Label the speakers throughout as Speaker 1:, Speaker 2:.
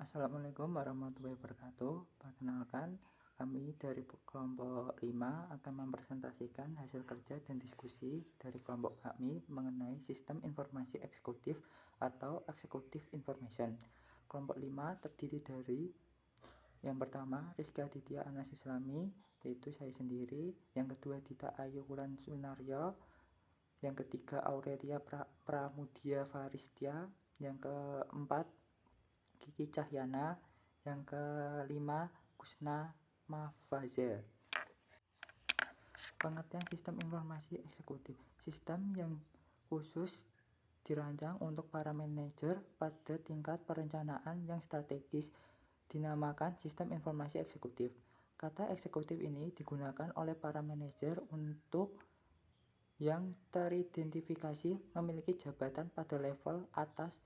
Speaker 1: Assalamualaikum warahmatullahi wabarakatuh. Perkenalkan, kami dari kelompok 5 akan mempresentasikan hasil kerja dan diskusi dari kelompok kami mengenai sistem informasi eksekutif atau executive information. Kelompok 5 terdiri dari yang pertama Rizky Aditya Anas Islami, yaitu saya sendiri. Yang kedua Dita Ayu Wulan Sunaryo. Yang ketiga Aurelia Pramudia Faristia. Yang keempat Kiki Cahyana. Yang kelima Kusna Mafaza. Pengertian sistem informasi eksekutif: sistem yang khusus dirancang untuk para manajer pada tingkat perencanaan yang strategis, dinamakan sistem informasi eksekutif. Kata eksekutif ini digunakan oleh para manajer untuk yang teridentifikasi memiliki jabatan pada level atas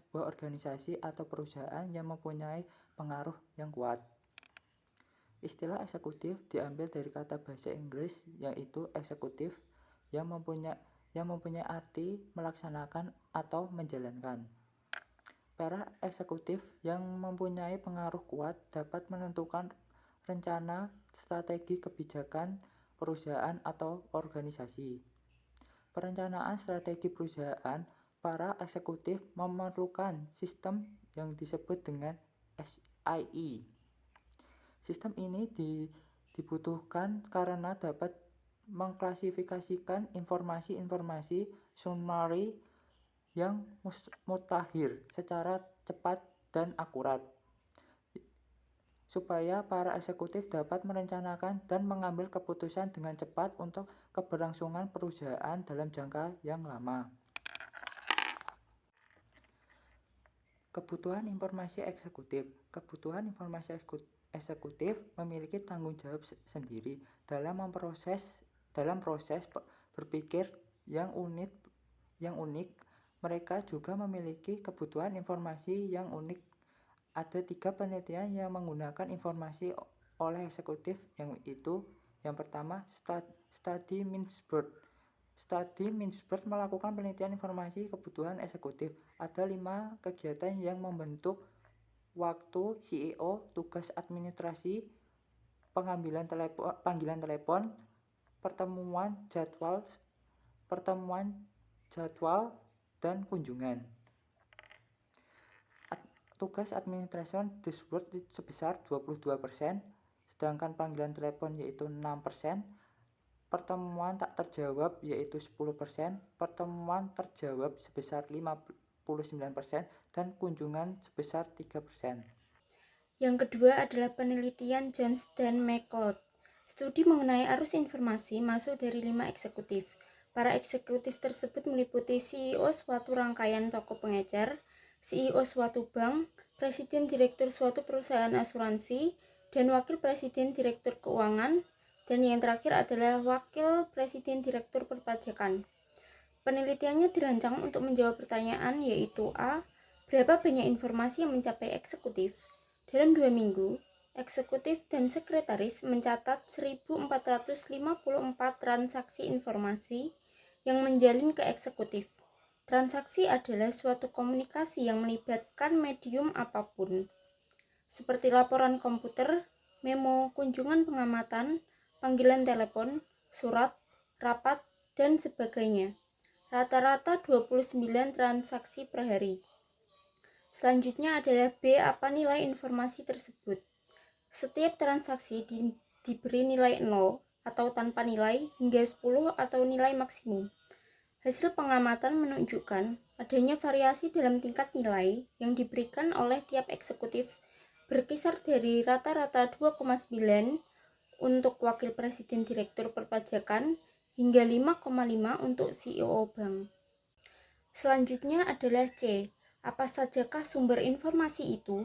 Speaker 1: sebuah organisasi atau perusahaan yang mempunyai pengaruh yang kuat. Istilah eksekutif diambil dari kata bahasa Inggris yaitu executive yang mempunyai arti melaksanakan atau menjalankan. Para eksekutif yang mempunyai pengaruh kuat dapat menentukan rencana strategi kebijakan perusahaan atau organisasi. Perencanaan strategi perusahaan, para eksekutif memerlukan sistem yang disebut dengan SIE. Sistem ini dibutuhkan karena dapat mengklasifikasikan informasi-informasi summary yang mutakhir secara cepat dan akurat, supaya para eksekutif dapat merencanakan dan mengambil keputusan dengan cepat untuk keberlangsungan perusahaan dalam jangka yang lama. Kebutuhan informasi eksekutif. Kebutuhan informasi eksekutif memiliki tanggung jawab sendiri dalam proses berpikir yang unik. Mereka juga memiliki kebutuhan informasi yang unik. Ada 3 penelitian yang menggunakan informasi oleh eksekutif, yaitu yang pertama Study Mintzberg. Study Mintzberg melakukan penelitian informasi kebutuhan eksekutif. Ada 5 kegiatan yang membentuk waktu CEO, tugas administrasi, panggilan telepon, pertemuan jadwal, dan kunjungan. Tugas administrasi disebut sebesar 22%, sedangkan panggilan telepon yaitu 6%, pertemuan tak terjawab yaitu 10%, pertemuan terjawab sebesar 59%, dan kunjungan sebesar 3%.
Speaker 2: Yang kedua adalah penelitian Jones dan McLeod. Studi mengenai arus informasi masuk dari 5 eksekutif. Para eksekutif tersebut meliputi CEO suatu rangkaian toko pengecer, CEO suatu bank, presiden direktur suatu perusahaan asuransi, dan wakil presiden direktur keuangan, dan yang terakhir adalah wakil presiden direktur perpajakan. Penelitiannya dirancang untuk menjawab pertanyaan yaitu A. Berapa banyak informasi yang mencapai eksekutif? Dalam 2 minggu, eksekutif dan sekretaris mencatat 1.454 transaksi informasi yang menjalin ke eksekutif. Transaksi adalah suatu komunikasi yang melibatkan medium apapun, seperti laporan komputer, memo, kunjungan pengamatan, panggilan telepon, surat, rapat, dan sebagainya. Rata-rata 29 transaksi per hari. Selanjutnya adalah B. Apa nilai informasi tersebut? Setiap transaksi diberi nilai 0 atau tanpa nilai hingga 10 atau nilai maksimum. Hasil pengamatan menunjukkan adanya variasi dalam tingkat nilai yang diberikan oleh tiap eksekutif, berkisar dari rata-rata 2,9 untuk wakil presiden direktur perpajakan hingga 5,5 untuk CEO bank. Selanjutnya adalah C. Apa sajakah sumber informasi itu?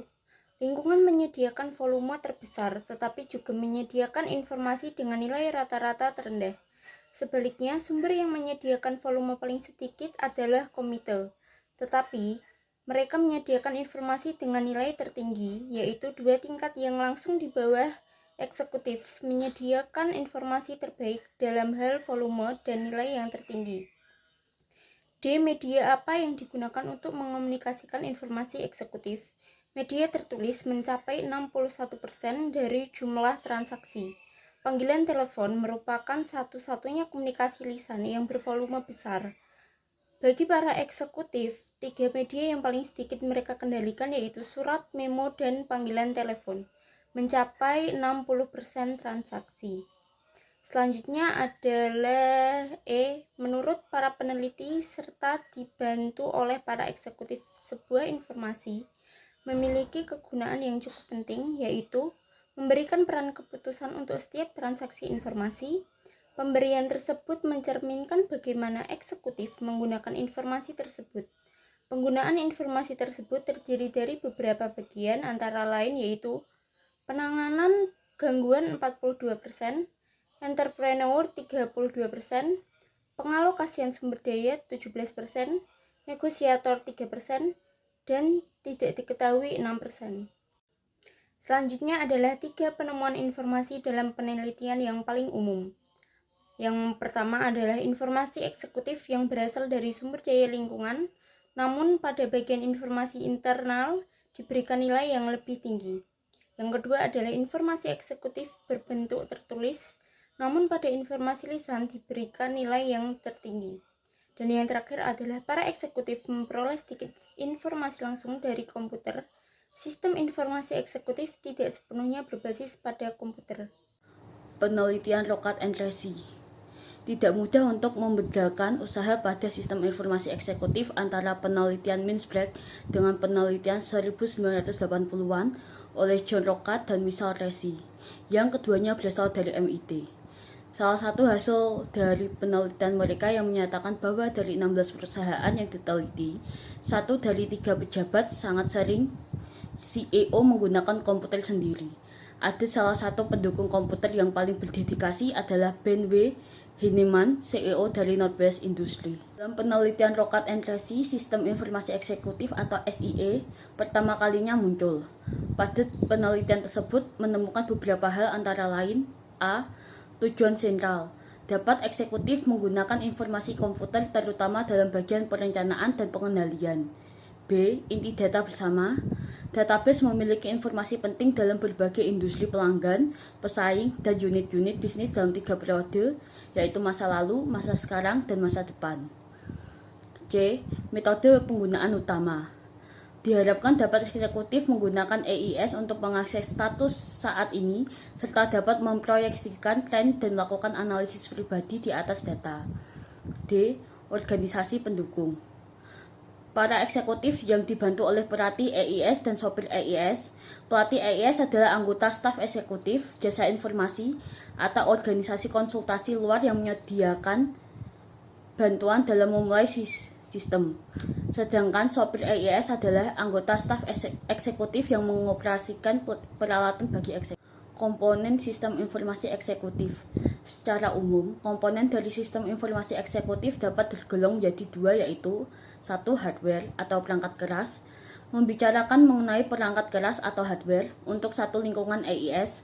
Speaker 2: Lingkungan menyediakan volume terbesar, tetapi juga menyediakan informasi dengan nilai rata-rata terendah. Sebaliknya, sumber yang menyediakan volume paling sedikit adalah komite, tetapi mereka menyediakan informasi dengan nilai tertinggi, yaitu 2 tingkat yang langsung di bawah eksekutif, menyediakan informasi terbaik dalam hal volume dan nilai yang tertinggi. D. Media apa yang digunakan untuk mengomunikasikan informasi eksekutif? Media tertulis mencapai 61% dari jumlah transaksi. Panggilan telepon merupakan satu-satunya komunikasi lisan yang bervolume besar. Bagi para eksekutif, 3 media yang paling sedikit mereka kendalikan yaitu surat, memo, dan panggilan telepon, mencapai 60% transaksi. Selanjutnya adalah menurut para peneliti serta dibantu oleh para eksekutif, sebuah informasi memiliki kegunaan yang cukup penting, yaitu memberikan peran keputusan untuk setiap transaksi informasi. Pemberian tersebut mencerminkan bagaimana eksekutif menggunakan informasi tersebut. Penggunaan informasi tersebut terdiri dari beberapa bagian, antara lain yaitu penanganan gangguan 42%, entrepreneur 32%, pengalokasian sumber daya 17%, negosiator 3%, dan tidak diketahui 6%. Selanjutnya adalah 3 penemuan informasi dalam penelitian yang paling umum. Yang pertama adalah informasi eksekutif yang berasal dari sumber daya lingkungan, namun pada bagian informasi internal diberikan nilai yang lebih tinggi. Yang kedua adalah informasi eksekutif berbentuk tertulis, namun pada informasi lisan diberikan nilai yang tertinggi. Dan yang terakhir adalah para eksekutif memperoleh sedikit informasi langsung dari komputer. Sistem informasi eksekutif tidak sepenuhnya berbasis pada komputer.
Speaker 3: Penelitian Rockat and Tracy. Tidak mudah untuk membedakan usaha pada sistem informasi eksekutif antara penelitian Mintzberg dengan penelitian 1980-an oleh John Rockat dan Michael Tracy, yang keduanya berasal dari MIT. Salah satu hasil dari penelitian mereka yang menyatakan bahwa dari 16 perusahaan yang diteliti, 1 dari 3 pejabat sangat sering CEO menggunakan komputer sendiri. Ada salah satu pendukung komputer yang paling berdedikasi adalah Ben W. Heinemann, CEO dari Northwest Industry. Dalam penelitian Rockat and Tracy, sistem informasi eksekutif atau SIE pertama kalinya muncul. Pada penelitian tersebut menemukan beberapa hal antara lain: A. Tujuan sentral. Dapat eksekutif menggunakan informasi komputer terutama dalam bagian perencanaan dan pengendalian. B. Inti data bersama. Database memiliki informasi penting dalam berbagai industri pelanggan, pesaing, dan unit-unit bisnis dalam 3 periode, yaitu masa lalu, masa sekarang, dan masa depan. C. Metode penggunaan utama. Diharapkan dapat eksekutif menggunakan EIS untuk mengakses status saat ini, serta dapat memproyeksikan tren dan melakukan analisis pribadi di atas data. D. Organisasi pendukung. Para eksekutif yang dibantu oleh pelatih EIS dan sopir EIS. Pelatih EIS adalah anggota staf eksekutif, jasa informasi, atau organisasi konsultasi luar yang menyediakan bantuan dalam memulai sistem. Sedangkan sopir EIS adalah anggota staf eksekutif yang mengoperasikan peralatan bagi eksekutif. Komponen sistem informasi eksekutif. Secara umum, komponen dari sistem informasi eksekutif dapat tergolong menjadi 2, yaitu 1. Hardware atau perangkat keras. Membicarakan mengenai perangkat keras atau hardware untuk satu lingkungan EIS,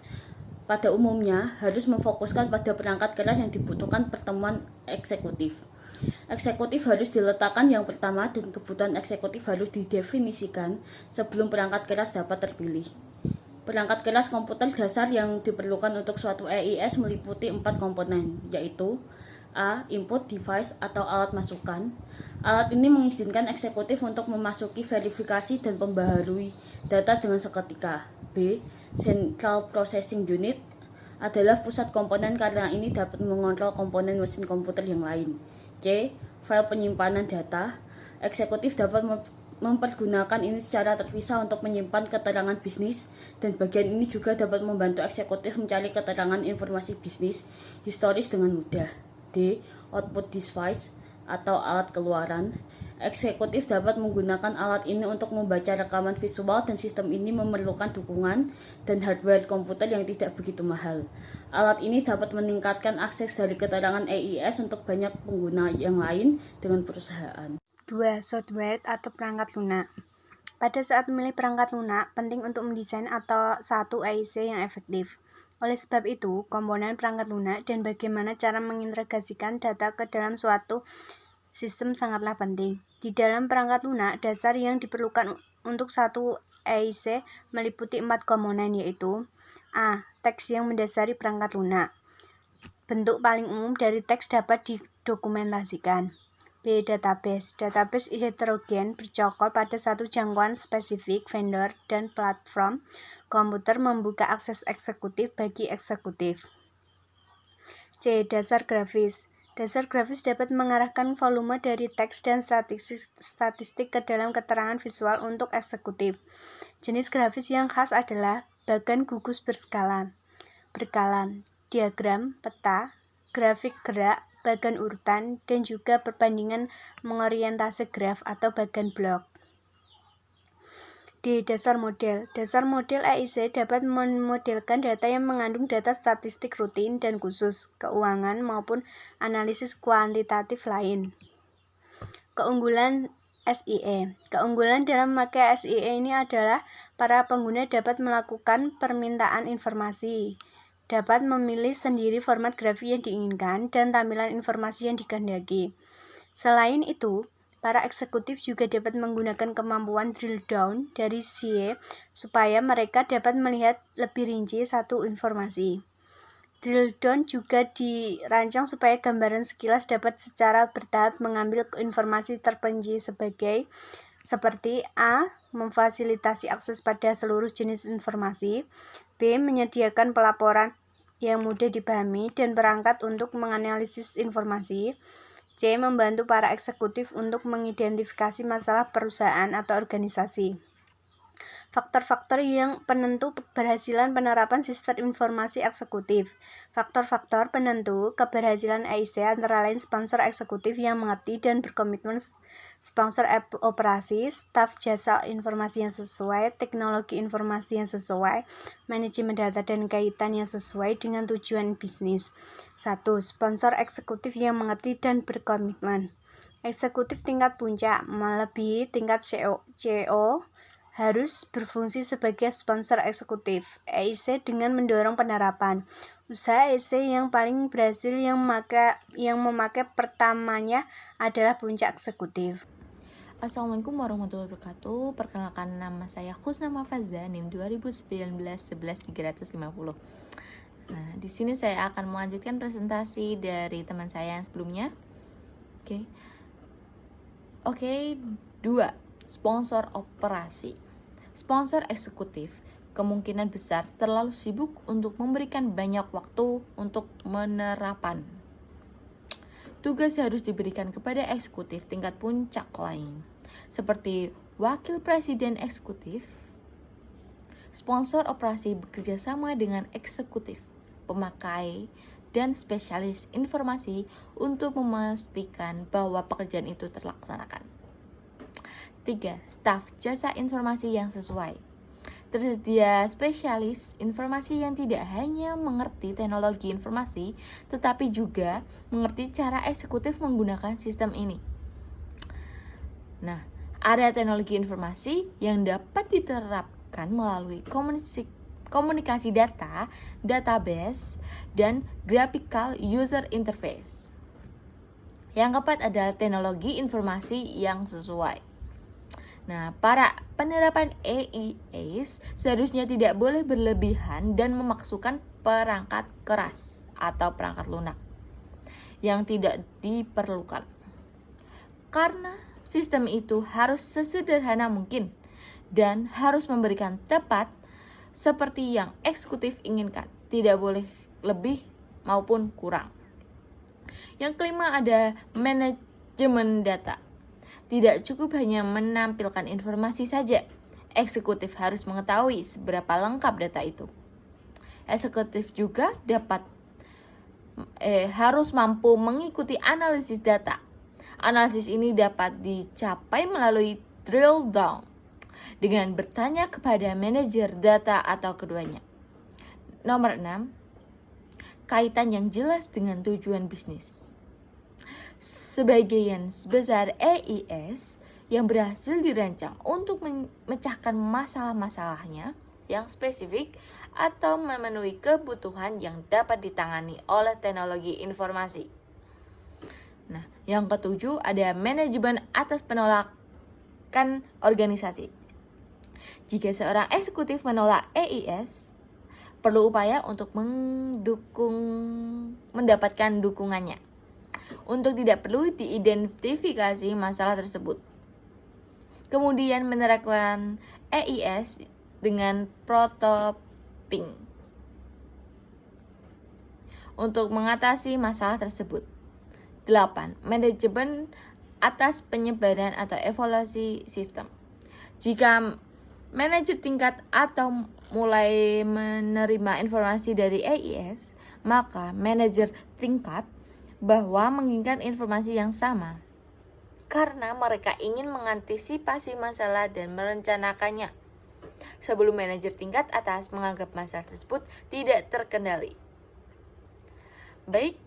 Speaker 3: pada umumnya harus memfokuskan pada perangkat keras yang dibutuhkan pertemuan eksekutif. Eksekutif harus diletakkan yang pertama dan kebutuhan eksekutif harus didefinisikan sebelum perangkat keras dapat terpilih. Perangkat keras komputer dasar yang diperlukan untuk suatu EIS meliputi 4 komponen, yaitu A. Input device atau alat masukan. Alat ini mengizinkan eksekutif untuk memasuki verifikasi dan membaharui data dengan seketika. B. Central Processing Unit adalah pusat komponen karena ini dapat mengontrol komponen mesin komputer yang lain. C. File penyimpanan data. Eksekutif dapat mempergunakan ini secara terpisah untuk menyimpan keterangan bisnis, dan bagian ini juga dapat membantu eksekutif mencari keterangan informasi bisnis historis dengan mudah. D. Output device atau alat keluaran. Eksekutif dapat menggunakan alat ini untuk membaca rekaman visual, dan sistem ini memerlukan dukungan dan hardware komputer yang tidak begitu mahal. Alat ini dapat meningkatkan akses dari keterangan EIS untuk banyak pengguna yang lain dengan perusahaan.
Speaker 4: 2. Software atau perangkat lunak. Pada saat memilih perangkat lunak, penting untuk mendesain atau satu EIC yang efektif. Oleh sebab itu, komponen perangkat lunak dan bagaimana cara mengintegrasikan data ke dalam suatu sistem sangatlah penting. Di dalam perangkat lunak, dasar yang diperlukan untuk satu EIC meliputi 4 komponen, yaitu A. Teks yang mendasari perangkat lunak. Bentuk paling umum dari teks dapat didokumentasikan. B. Database. Database heterogen bercokol pada satu jangkauan spesifik vendor dan platform komputer membuka akses eksekutif bagi eksekutif. C. Dasar grafis. Dasar grafis dapat mengarahkan volume dari teks dan statistik ke dalam keterangan visual untuk eksekutif. Jenis grafis yang khas adalah bagan gugus berkala, diagram, peta, grafik gerak, bagan urutan, dan juga perbandingan mengorientasi graf atau bagan blok. D. Dasar model. Dasar model EIC dapat memodelkan data yang mengandung data statistik rutin dan khusus, keuangan maupun analisis kuantitatif lain. Keunggulan SIE. Keunggulan dalam memakai SIE ini adalah para pengguna dapat melakukan permintaan informasi, dapat memilih sendiri format grafik yang diinginkan, dan tampilan informasi yang dikehendaki. Selain itu, para eksekutif juga dapat menggunakan kemampuan drill down dari SIE supaya mereka dapat melihat lebih rinci satu informasi. Drill down juga dirancang supaya gambaran sekilas dapat secara bertahap mengambil informasi terperinci seperti A. Memfasilitasi akses pada seluruh jenis informasi. B. Menyediakan pelaporan yang mudah dipahami dan perangkat untuk menganalisis informasi. C. Membantu para eksekutif untuk mengidentifikasi masalah perusahaan atau organisasi. Faktor-faktor yang penentu keberhasilan penerapan sistem informasi eksekutif. Faktor-faktor penentu keberhasilan EIC antara lain sponsor eksekutif yang mengerti dan berkomitmen, sponsor operasi, staf jasa informasi yang sesuai, teknologi informasi yang sesuai, manajemen data dan kaitan yang sesuai dengan tujuan bisnis. 1. Sponsor eksekutif yang mengerti dan berkomitmen. Eksekutif tingkat puncak melebihi tingkat CEO harus berfungsi sebagai sponsor eksekutif EIC dengan mendorong penerapan. Usaha EIC yang paling berhasil yang memakai pertamanya adalah puncak eksekutif.
Speaker 5: Assalamualaikum warahmatullahi wabarakatuh. Perkenalkan, nama saya Husna Mafaza, NIM 2019-11-350. Nah, di sini saya akan melanjutkan presentasi dari teman saya yang sebelumnya. Oke, 2. Sponsor operasi. Sponsor eksekutif kemungkinan besar terlalu sibuk untuk memberikan banyak waktu untuk penerapan. Tugas harus diberikan kepada eksekutif tingkat puncak lain, seperti wakil presiden eksekutif. Sponsor operasi bekerja sama dengan eksekutif, pemakai, dan spesialis informasi untuk memastikan bahwa pekerjaan itu terlaksanakan. 3. Staf jasa informasi yang sesuai. Tersedia spesialis informasi yang tidak hanya mengerti teknologi informasi, tetapi juga mengerti cara eksekutif menggunakan sistem ini. Nah, area teknologi informasi yang dapat diterapkan melalui komunikasi data, database, dan graphical user interface. Yang keempat adalah teknologi informasi yang sesuai. Nah, para penerapan EIS seharusnya tidak boleh berlebihan dan memasukkan perangkat keras atau perangkat lunak yang tidak diperlukan. Karena sistem itu harus sesederhana mungkin dan harus memberikan tepat seperti yang eksekutif inginkan, tidak boleh lebih maupun kurang. Yang kelima ada manajemen data. Tidak cukup hanya menampilkan informasi saja, eksekutif harus mengetahui seberapa lengkap data itu. Eksekutif juga harus mampu mengikuti analisis data. Analisis ini dapat dicapai melalui drill down dengan bertanya kepada manajer data atau keduanya. Nomor 6, kaitan yang jelas dengan tujuan bisnis. Sebagian besar EIS yang berhasil dirancang untuk memecahkan masalah-masalahnya yang spesifik atau memenuhi kebutuhan yang dapat ditangani oleh teknologi informasi. Nah, yang ketujuh ada manajemen atas penolakan organisasi. Jika seorang eksekutif menolak EIS, perlu upaya untuk mendapatkan dukungannya. Untuk tidak perlu diidentifikasi masalah tersebut. Kemudian menerapkan EIS dengan protoping untuk mengatasi masalah tersebut. 8. Manajemen atas penyebaran atau evaluasi sistem. Jika manajer tingkat atau mulai menerima informasi dari EIS, maka manajer tingkat bahwa menginginkan informasi yang sama karena mereka ingin mengantisipasi masalah dan merencanakannya sebelum manajer tingkat atas menganggap masalah tersebut tidak terkendali. Baik,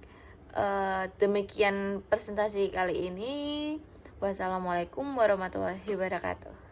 Speaker 5: demikian presentasi kali ini. Wassalamualaikum warahmatullahi wabarakatuh.